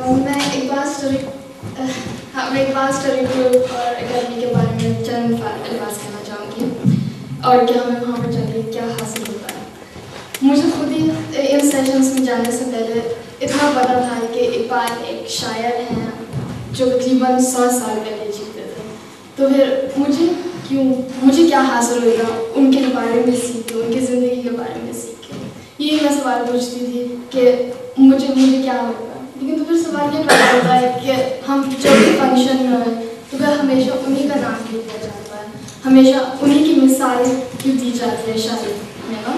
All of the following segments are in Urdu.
میں اقبال اسٹڈی گروپ اور اکیڈمی کے بارے میں چند الفاظ کہنا چاہوں گی اور کہ ہمیں وہاں پر جا کے کیا حاصل ہوتا ہے. مجھے خود ہی ان سیشنس میں جانے سے پہلے اتنا پتا تھا کہ اقبال ایک شاعر ہیں جو تقریباً 100 سال پہلے جیتے تھے. تو پھر مجھے کیا حاصل ہوئے گا ان کے بارے میں سیکھ کے, ان کی زندگی کے بارے میں سیکھ کے. یہ میں سوال پوچھتی تھی کہ مجھے کیا ہوگا. لیکن تو پھر سوال یہ پیدا ہوتا ہے کہ ہم جب بھی فنکشن میں ہوئے تو پھر ہمیشہ انہیں کا نام کیوں لیا جاتا ہے, ہمیشہ انہیں کی مثال کیوں دی جاتی ہے شاعری میں نا.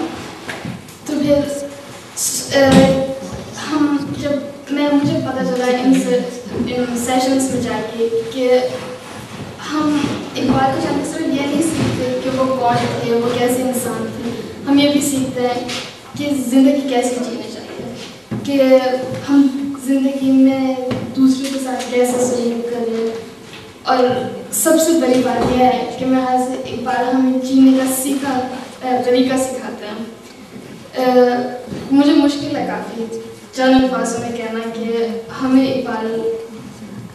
تو پھر مجھے پتہ چلا ان سیشنس میں جا کے کہ ہم اقبال کو جانے صرف یہ نہیں سیکھتے کہ وہ کون تھے, وہ کیسے انسان تھے, ہم یہ بھی سیکھتے ہیں کہ زندگی کیسے جینی چاہیے, کہ ہم زندگی میں دوسروں کے ساتھ کیسے سلوک کریں. اور سب سے بڑی بات یہ ہے کہ محض اقبال ہمیں جینے کا طریقہ سکھاتے ہیں. مجھے مشکل ہے کافی چند الفاظوں میں کہنا کہ ہمیں اقبال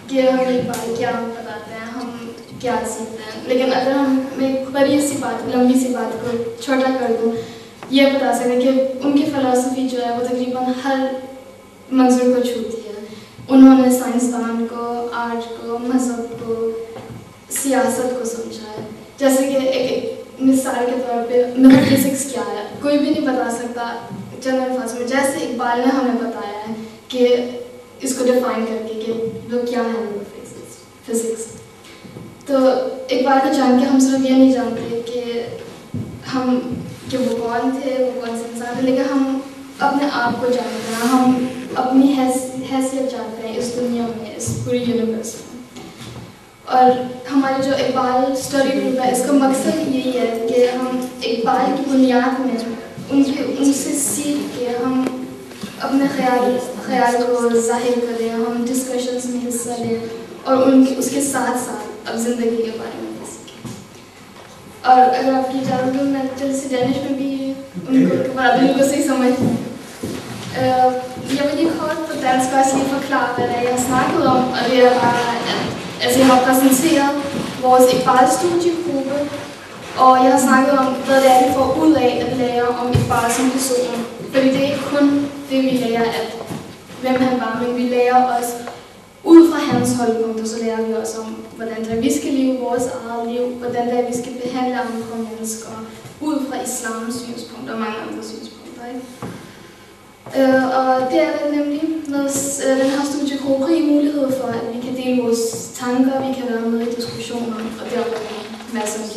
کیا بتاتے ہیں, ہم کیا سیکھتے ہیں. لیکن اگر میں ایک بڑی سی بات, لمبی سی بات کو چھوٹا کر دوں, یہ بتا سکتے کہ ان کی فلسفی جو ہے وہ تقریباً ہر منظور کو چھوتی ہے. انہوں نے سائنسدان کو, آرٹ کو, مذہب کو, سیاست کو سمجھا ہے. جیسے کہ ایک مثال کے طور پہ میتھ فزکس کیا ہے کوئی بھی نہیں بتا سکتا چند الفاظ میں, جیسے اقبال نے ہمیں بتایا ہے کہ اس کو ڈیفائن کر کے کہ وہ کیا ہے فزکس. تو اقبال کو جان کے ہم صرف یہ نہیں جانتے کہ وہ کون تھے, وہ کون سے انسان تھے, لیکن ہم اپنے آپ کو جانتے ہیں, ہم اپنی حیثیت جانتے ہیں اس دنیا میں, اس پوری یونیورس میں. اور ہماری جو اقبال اسٹڈی گروپ ہے اس کا مقصد یہی ہے کہ ہم اقبال کی بنیاد میں ان سے سیکھ کے ہم اپنے خیال کو ظاہر کریں, ہم ڈسکشنس میں حصہ لیں اور اس کے ساتھ ساتھ اب زندگی کے بارے میں بھی سیکھیں. اور اگر آپ کی اجازت ہو میں جلد سے ڈینش میں بھی ان کو برادری کو صحیح سمجھوں. Ja, wenn ich heute Potenzquasi verklare, ja, snakker om, og det altså jeg har præsenteret vores Iqbal-studiegruppe, og jeg har snakket om, hvad det er, vi får ud af at lære om Iqbal som person. Fordi det er ikke kun det, vi lærer, hvem han var, men vi lærer også, ud fra hans holdpunkter, så lærer vi også om, hvordan det er, vi skal leve vores eget liv, hvordan det er, vi skal behandle andre mennesker, ud fra islams synspunkter og mange andre synspunkter, ikke? Og det er det nemlig, når den her studiegruppe rig mulighed for, at vi kan dele vores tanker, vi kan være med i diskussioner, og det er masser af